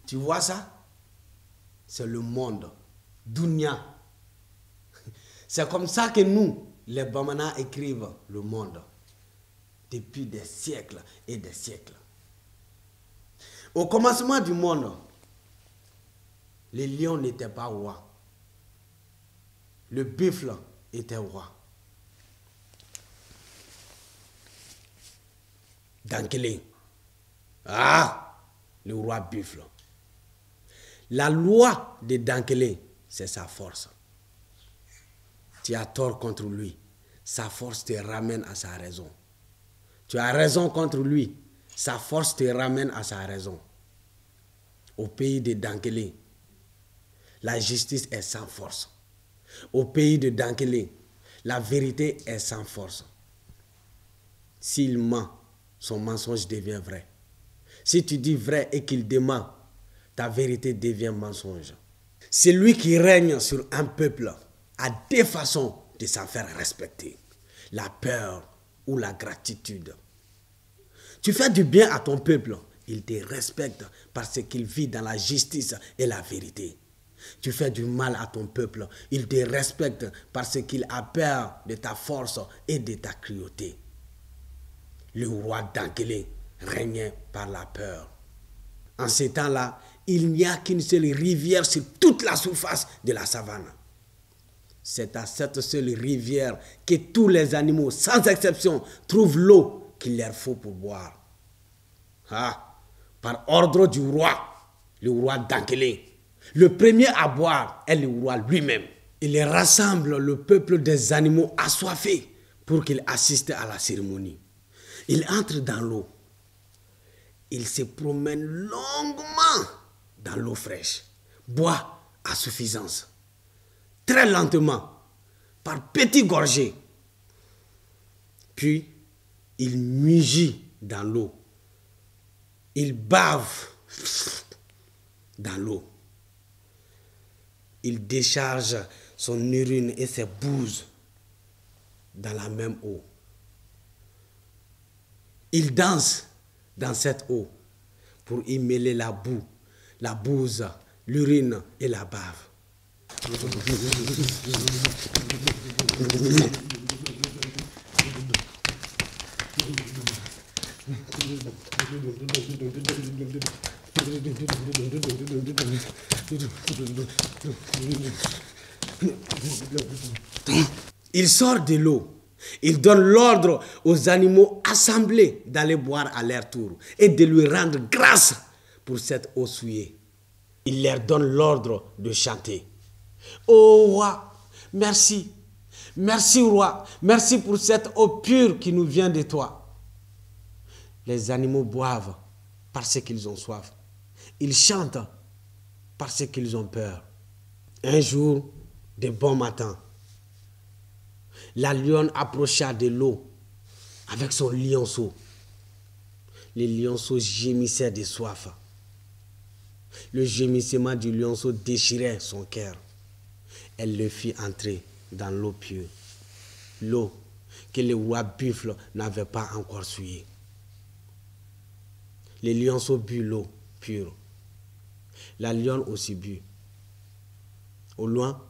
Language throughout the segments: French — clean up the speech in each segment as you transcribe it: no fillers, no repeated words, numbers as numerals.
Tu vois ça? C'est le monde. Dunya. C'est comme ça que nous, les Bamana, écrivent le monde. Depuis des siècles et des siècles. Au commencement du monde, les lions n'étaient pas rois. Le buffle était roi. Dankele. Ah, le roi buffle. La loi de Dankele, c'est sa force. Tu as tort contre lui. Sa force te ramène à sa raison. Tu as raison contre lui. Sa force te ramène à sa raison. Au pays de Dankele, la justice est sans force. Au pays de Dankele, la vérité est sans force. S'il ment, son mensonge devient vrai. Si tu dis vrai et qu'il dément, ta vérité devient mensonge. Celui qui règne sur un peuple a deux façons de s'en faire respecter. La peur ou la gratitude. Tu fais du bien à ton peuple, il te respecte parce qu'il vit dans la justice et la vérité. Tu fais du mal à ton peuple, il te respecte parce qu'il a peur de ta force et de ta cruauté. Le roi Dankele régnait par la peur. En ces temps-là, il n'y a qu'une seule rivière sur toute la surface de la savane. C'est à cette seule rivière que tous les animaux, sans exception, trouvent l'eau qu'il leur faut pour boire. Ah, par ordre du roi, le roi Dankele, le premier à boire est le roi lui-même. Il rassemble le peuple des animaux assoiffés pour qu'ils assistent à la cérémonie. Il entre dans l'eau. Il se promène longuement dans l'eau fraîche, boit à suffisance, très lentement, par petites gorgées. Puis, il mugit dans l'eau. Il bave dans l'eau. Il décharge son urine et ses bouses dans la même eau. Il danse dans cette eau pour y mêler la boue, la bouse, l'urine et la bave. Il sort de l'eau. Il donne l'ordre aux animaux assemblés d'aller boire à leur tour et de lui rendre grâce pour cette eau souillée. Il leur donne l'ordre de chanter. Ô roi, merci. Merci roi. Merci pour cette eau pure qui nous vient de toi. Les animaux boivent parce qu'ils ont soif. Ils chantent parce qu'ils ont peur. Un jour, de bon matin, la lionne approcha de l'eau avec son lionceau. Le lionceau gémissait de soif. Le gémissement du lionceau déchirait son cœur. Elle le fit entrer dans l'eau pure. L'eau que le roi buffle n'avait pas encore souillée. Le lionceau but l'eau pure. La lionne aussi but. Au loin,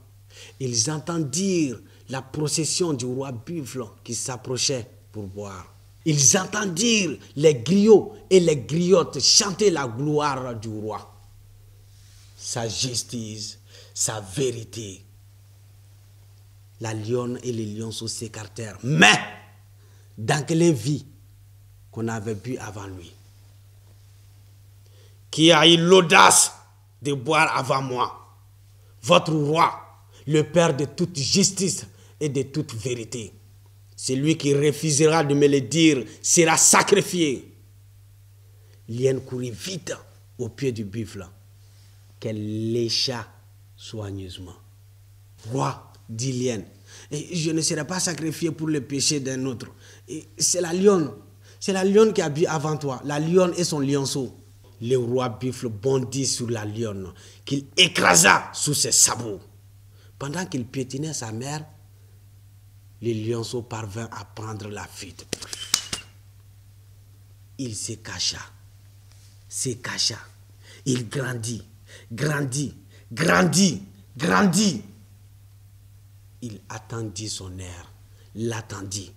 ils entendirent la procession du roi buffle qui s'approchait pour boire. Ils entendirent les griots et les griottes chanter la gloire du roi. Sa justice, sa vérité. La lionne et les lionceaux s'écartèrent. Mais, Dankele vit qu'on avait bu avant lui. Qui a eu l'audace de boire avant moi? Votre roi, le père de toute justice et de toute vérité. Celui qui refusera de me le dire sera sacrifié. L'hyène courut vite au pied du buffle, qu'elle lécha soigneusement. Roi, dit l'hyène, je ne serai pas sacrifié pour le péché d'un autre. C'est la lionne qui a bu avant toi, la lionne et son lionceau. Le roi buffle bondit sur la lionne, qu'il écrasa sous ses sabots. Pendant qu'il piétinait sa mère, le lionceau parvint à prendre la fuite. Il se cacha. Il grandit, grandit, grandit, grandit. Il attendit son heure, l'attendit,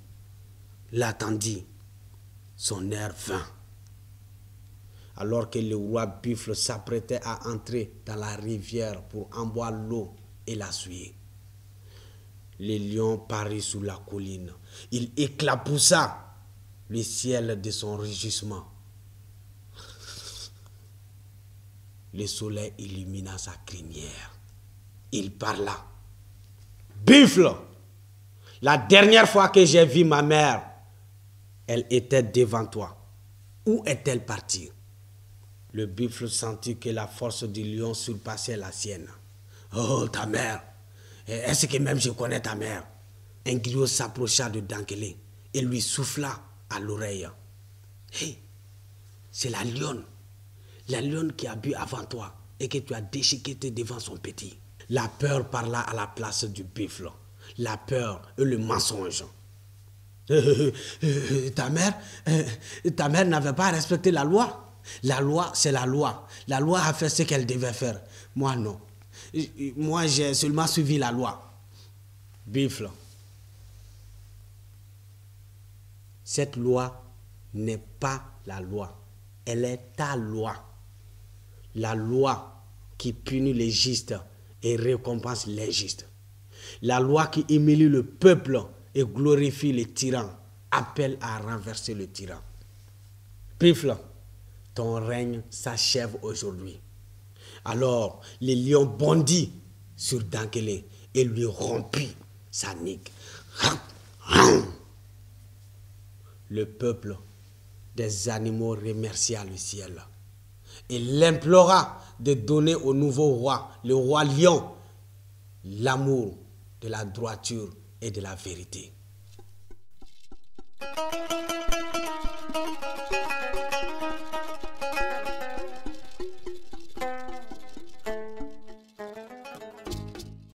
l'attendit. Son heure vint. Alors que le roi buffle s'apprêtait à entrer dans la rivière pour en boire l'eau et la souiller, le lion parut sur la colline. Il éclaboussa le ciel de son rugissement. Le soleil illumina sa crinière. Il parla. Buffle, la dernière fois que j'ai vu ma mère, elle était devant toi. Où est-elle partie? Le buffle sentit que la force du lion surpassait la sienne. Oh, ta mère! Est-ce que même je connais ta mère? Un griot s'approcha de Dankele et lui souffla à l'oreille. Hé, c'est la lionne qui a bu avant toi et que tu as déchiqueté devant son petit. La peur parla à la place du buffle. La peur et le mensonge. Ta mère n'avait pas respecté la loi. La loi, c'est la loi. La loi a fait ce qu'elle devait faire. Moi, non. Moi, j'ai seulement suivi la loi. Buffle. Cette loi n'est pas la loi. Elle est ta loi. La loi qui punit les justes et récompense les justes. La loi qui humilie le peuple et glorifie les tyrans appelle à renverser le tyran. Buffle, ton règne s'achève aujourd'hui. Alors, le lion bondit sur Dankele et lui rompit sa nuque. Le peuple des animaux remercia le ciel et l'implora de donner au nouveau roi, le roi lion, l'amour de la droiture et de la vérité.